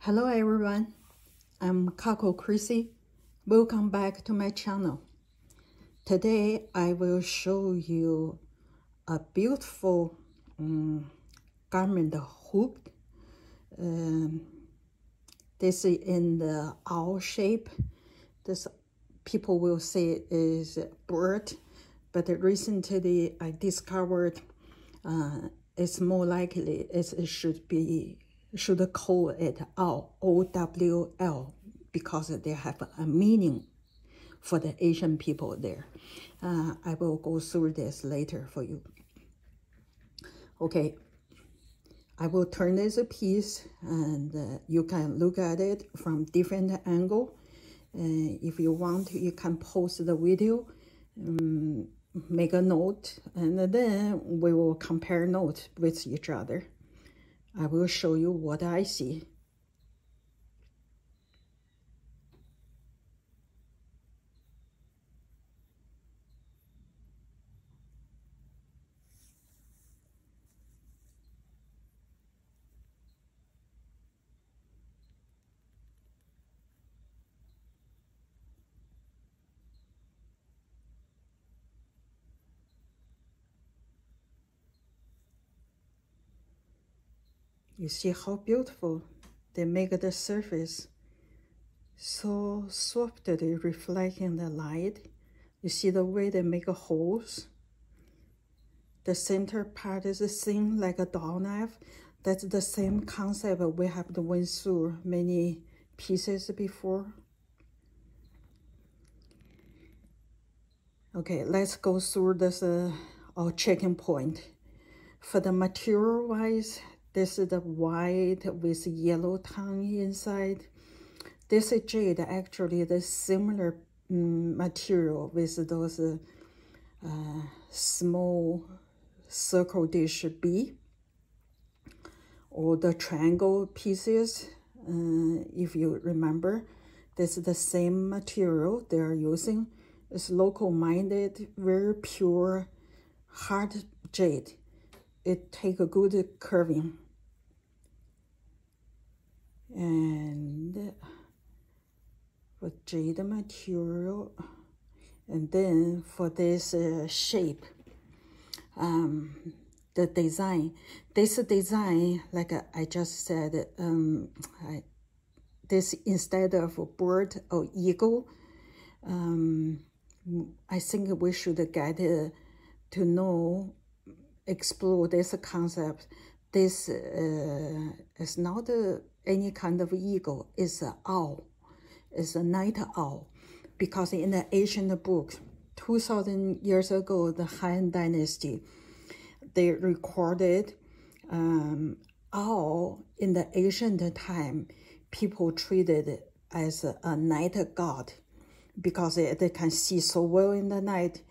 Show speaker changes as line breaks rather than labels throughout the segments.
Hello everyone, I'm Kako Chrissy. Welcome back to my channel. Today I will show you a beautiful garment hook. This is in the owl shape. This people will say is bird, but recently I discovered it's more likely it should call it owl, O-W-L, because they have a meaning for the Asian people there. I will go through this later for you. Okay, I will turn this piece and you can look at it from different angle. If you want, you can pause the video, make a note, and then we will compare notes with each other. I will show you what I see. You see how beautiful they make the surface, so softly reflecting the light. You see the way they make holes. The center part is thin like a doorknife. That's the same concept we have went through many pieces before. Okay, let's go through this our checking point. For the material wise, this is the white with yellow tone inside. This is jade, actually the similar material with those small circle dish B or the triangle pieces. If you remember, this is the same material they are using. It's local-minded, very pure, hard jade. It takes a good curving. And for jade material, and then for this shape, the design. This design, like I just said, this instead of a bird or eagle, I think we should get to know, explore this concept. This is not any kind of eagle, it's an owl. It's a night owl. Because in the ancient book, 2,000 years ago, the Han Dynasty, they recorded owl in the ancient time, people treated it as a night god because they can see so well in the night.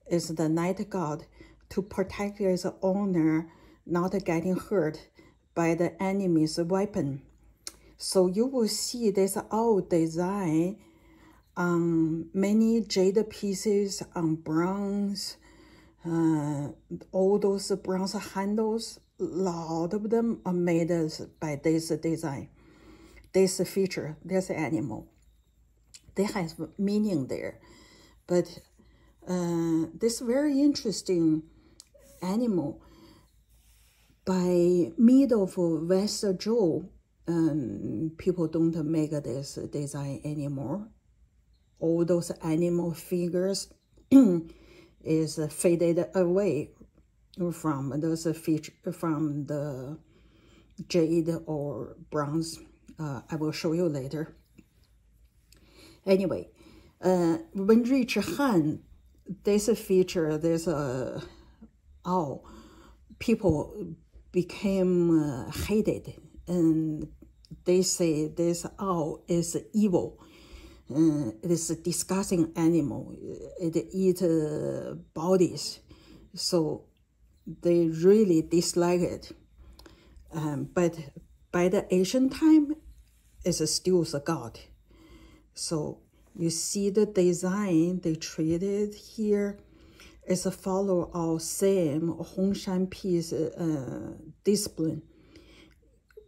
It's the night god to protect its owner not getting hurt by the enemy's weapon. So you will see this owl design on many jade pieces, on bronze, all those bronze handles. A lot of them are made by this design, this feature, this animal. They have meaning there. But this very interesting animal, by middle of West Zhou, people don't make this design anymore. All those animal figures is faded away from those features, from the jade or bronze. I will show you later. Anyway, when reach Han, this feature, there's a owl, people became hated, and they say this owl is evil. It is a disgusting animal. It eats bodies. So they really dislike it. But by the ancient time, it's still a god. So you see the design they treated here is a follow our same Hongshan piece discipline.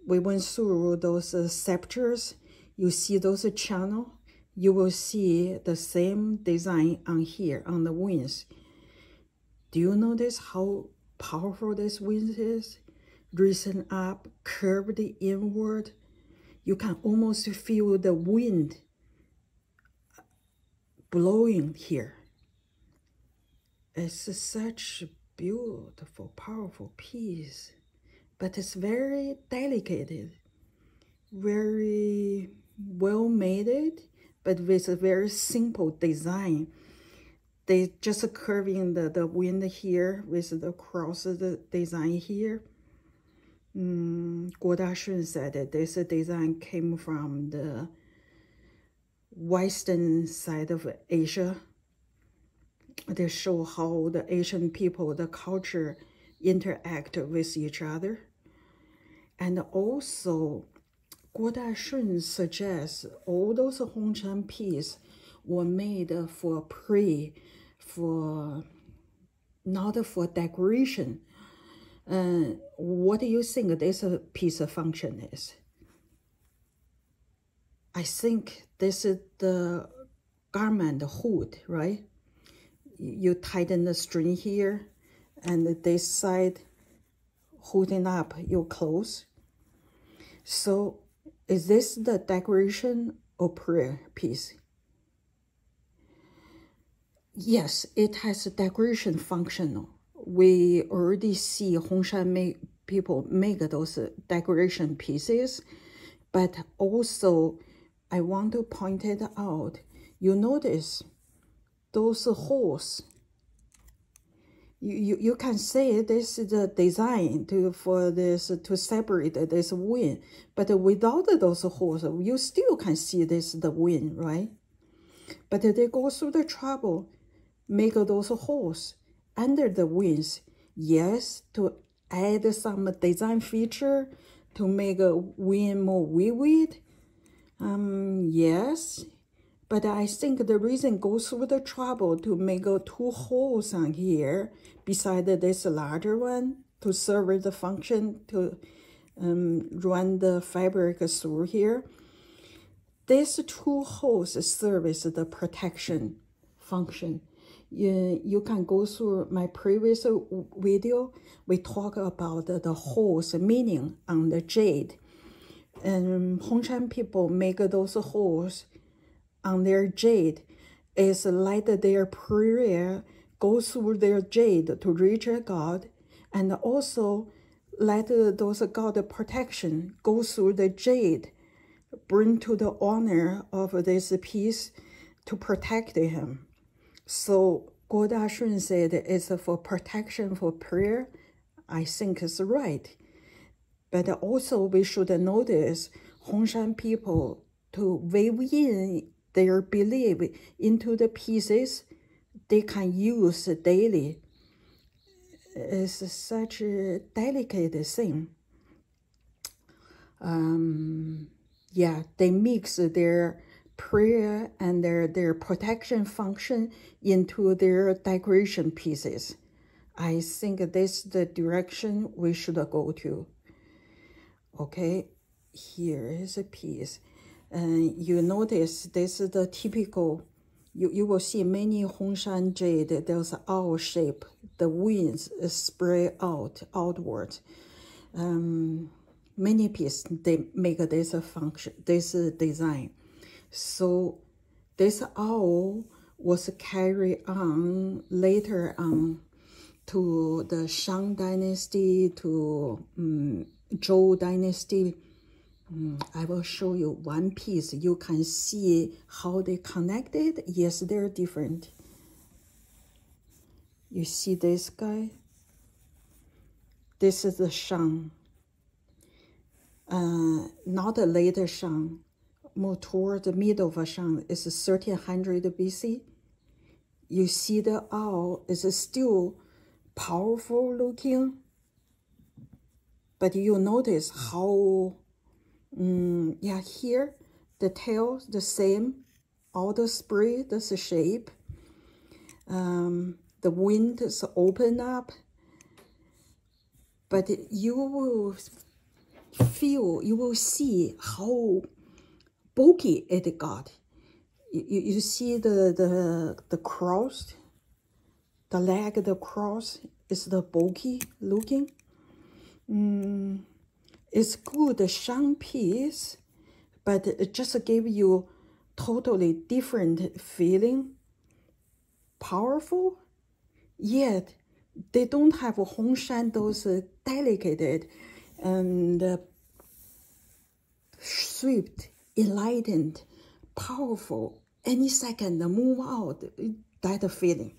we went through those scepters. You see those channel. You will see the same design on here, on the wings. Do you notice how powerful this wing is? Risen up, curved inward. You can almost feel the wind blowing here. It's such a beautiful, powerful piece, but it's very delicate, very well made, but with a very simple design. They just curving the wind here with the cross design here. Guo Dashun said that this design came from the western side of Asia. They show how the Asian people, the culture, interact with each other. And also, Guo Dashun suggests all those Hongshan pieces were made for not for decoration. What do you think this piece of function is? I think this is the garment hood, right? You tighten the string here, and this side holding up your clothes. So is this the decoration or prayer piece? Yes, it has a decoration functional. We already see Hongshan people make those decoration pieces, but also I want to point it out. You notice those holes. You can say this is the design for this to separate this wing, but without those holes, you still can see this the wing, right? But they go through the trouble, make those holes under the wings, yes, to add some design feature to make a wing more vivid. Yes, but I think the reason goes through the trouble to make two holes on here beside this larger one to serve the function to run the fabric through here. These two holes service the protection function. You can go through my previous video. We talk about the holes meaning on the jade. And Hongshan people make those holes on their jade. It's like their prayer goes through their jade to reach a God, and also let those God protection go through the jade, bring to the honor of this piece to protect him. So Guo Dashun said it's for protection, for prayer. I think it's right. But also we should notice Hongshan people to weave in their belief into the pieces they can use daily. It's such a delicate thing. Yeah, they mix their prayer and their protection function into their decoration pieces. I think this is the direction we should go to. Okay, here is a piece. And you notice this is the typical, you will see many Hongshan jade, there's an owl shape. The wings spread outward. Many pieces, they make this function, this design. So this owl was carried on later on to the Han Dynasty, to Zhou Dynasty. I will show you one piece. You can see how they connected. Yes, they're different. You see this guy? This is the Shang. Not a later Shang. More toward the middle of Shang is 1300 BC. You see the owl is still powerful looking, but you notice how, yeah, here the tail the same, all the spray, this shape. The wind is open up, but you will feel, you will see how bulky it got. You see the cross, the leg, the cross is the bulky looking. It's good shine piece, but it just gave you totally different feeling. Powerful, yet they don't have Hongshan, those delicate and swift, enlightened, powerful, any second move out, that feeling.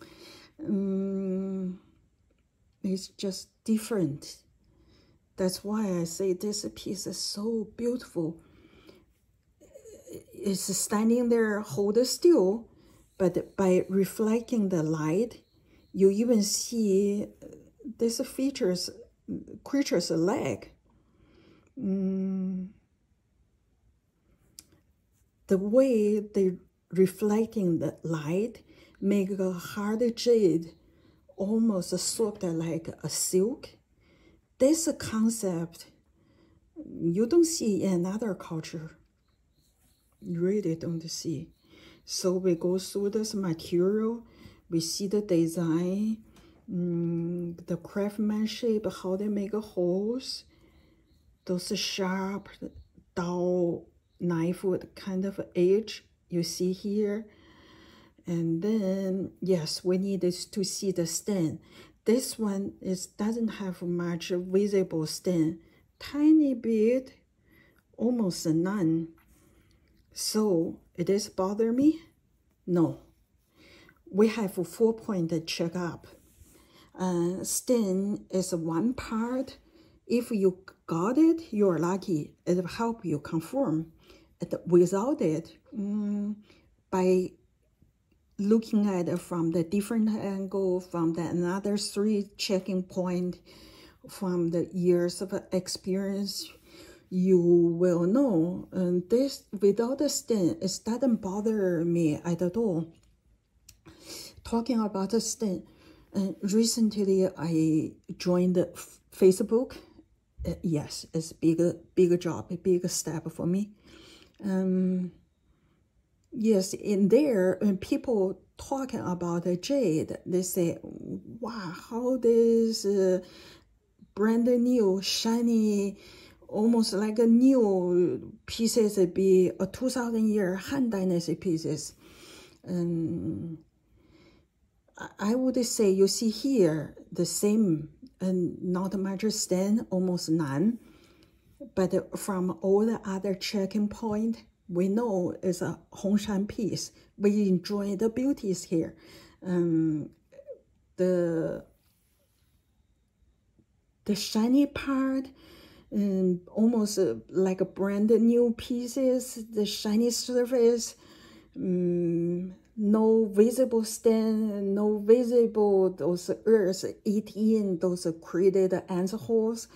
It's just different. That's why I say this piece is so beautiful. It's standing there, hold still, but by reflecting the light, you even see this features, creature's leg. The way they reflecting the light make a hard jade almost soft like a silk. This concept you don't see in another culture. You really don't see. So we go through this material, we see the design, the craftsmanship, how they make holes, those sharp, dull knife with kind of edge you see here. And then, yes, we need to see the stain. This one doesn't have much visible stain. Tiny bit, almost none. So, it does bother me? No. We have a 4-point checkup. Stain is one part. If you got it, you're lucky. It will help you confirm. Without it, by looking at it from the different angle, from the another 3 checking point, from the years of experience, you will know. This without the stain, it doesn't bother me at all. Talking about the stain, recently I joined Facebook. Yes, it's big job, a big step for me. Yes, in there, when people talking about the jade, they say, wow, how this brand new, shiny, almost like a new pieces be a 2,000-year Han Dynasty pieces. I would say you see here the same, and not much stain, almost none. But from all the other checking point, we know it's a Hongshan piece. We enjoy the beauties here. The shiny part, almost like a brand new pieces. The shiny surface, no visible stain, no visible those earth eat in those created ant holes.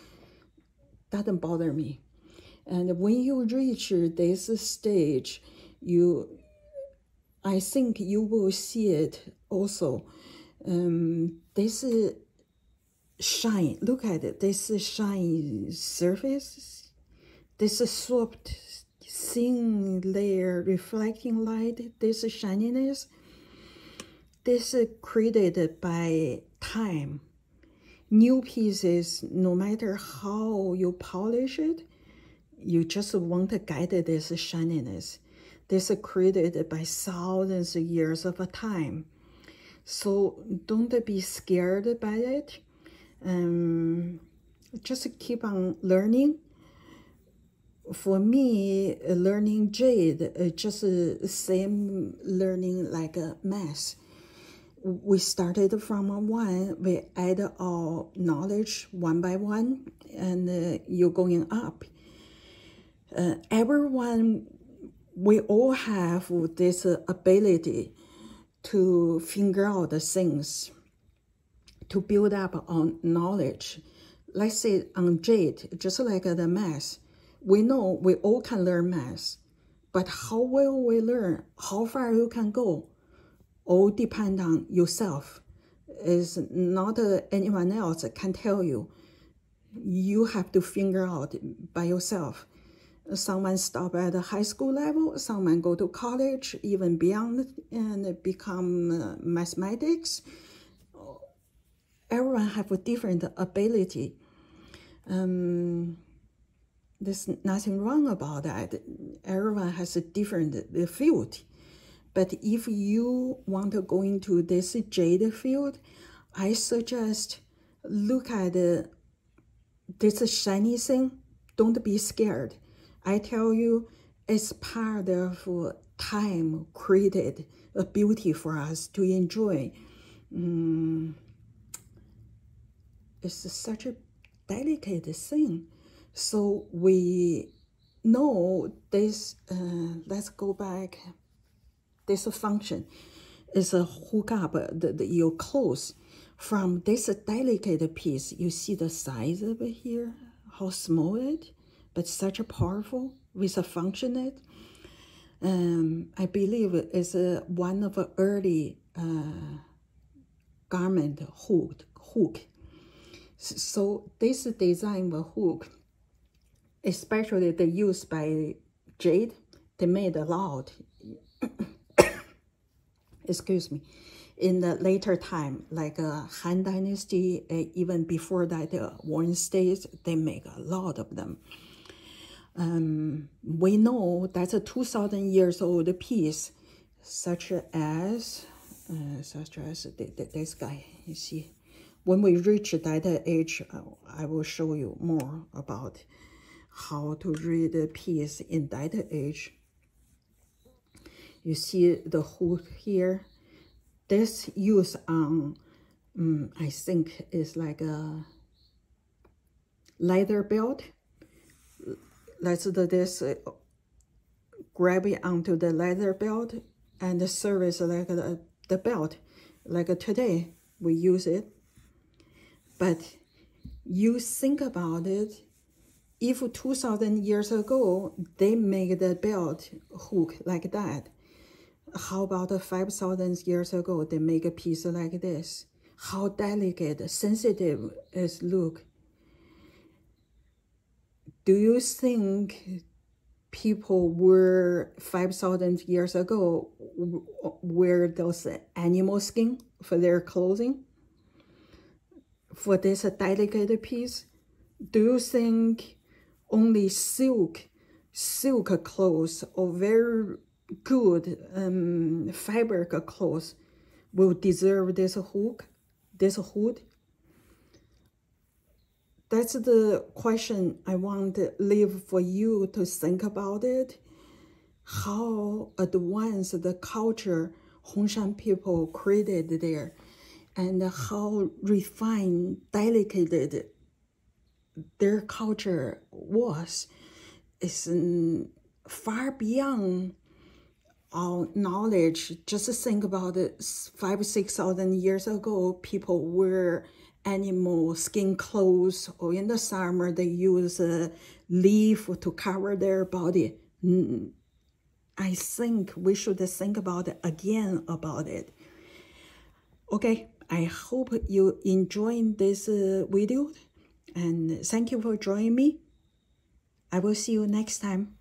Doesn't bother me. And when you reach this stage, I think you will see it also. This shine, look at it, this shine surface, this soft thin layer reflecting light, this shininess, this is created by time. New pieces, no matter how you polish it, you just want to get this shininess. This is created by thousands of years of time. So don't be scared by it. Just keep on learning. For me, learning jade, just the same learning like math. We started from 1, we add our knowledge one by one, and you're going up. Everyone, we all have this ability to figure out the things, to build up on knowledge. Let's say on jade, just like the math, we know we all can learn math, but how well we learn, how far you can go, all depend on yourself. Is not anyone else can tell you. you have to figure out by yourself. Someone stop at the high school level, someone go to college, even beyond, and become mathematics. Everyone have a different ability. There's nothing wrong about that. Everyone has a different field. But if you want to go into this jade field, I suggest look at this shiny thing. Don't be scared. I tell you, it's part of time created a beauty for us to enjoy. It's such a delicate thing. So we know this, let's go back. This function is a hook up your clothes. From this delicate piece, you see the size of it here, how small it, but such a powerful with a function it. I believe it's one of the early garment hook. So this design of hook, especially the use by Jade, they made a lot. Excuse me, in the later time, like Han Dynasty, even before that, Warring States, they make a lot of them. We know that's a 2,000 years old piece, such as this guy, you see. When we reach that age, I will show you more about how to read the piece in that age. You see the hook here. This use on, I think, is like a leather belt. Let's do this, grab it onto the leather belt and serve it like the belt. Like today, we use it. But you think about it, if 2,000 years ago, they made the belt hook like that, how about 5,000 years ago, they make a piece like this? How delicate, sensitive is look. Do you think people were 5,000 years ago wear those animal skin for their clothing? For this delicate piece? Do you think only silk clothes or very good fabric clothes will deserve this hook, this hood? That's the question I want to leave for you to think about it. How advanced the culture Hongshan people created there, and how refined, delicate their culture was. It's far beyond our knowledge. Just think about it, 5,000–6,000 years ago, people wear animal skin clothes, or in the summer they use a leaf to cover their body. I think we should think about it again about it. Okay, I hope you enjoyed this video, and thank you for joining me. I will see you next time.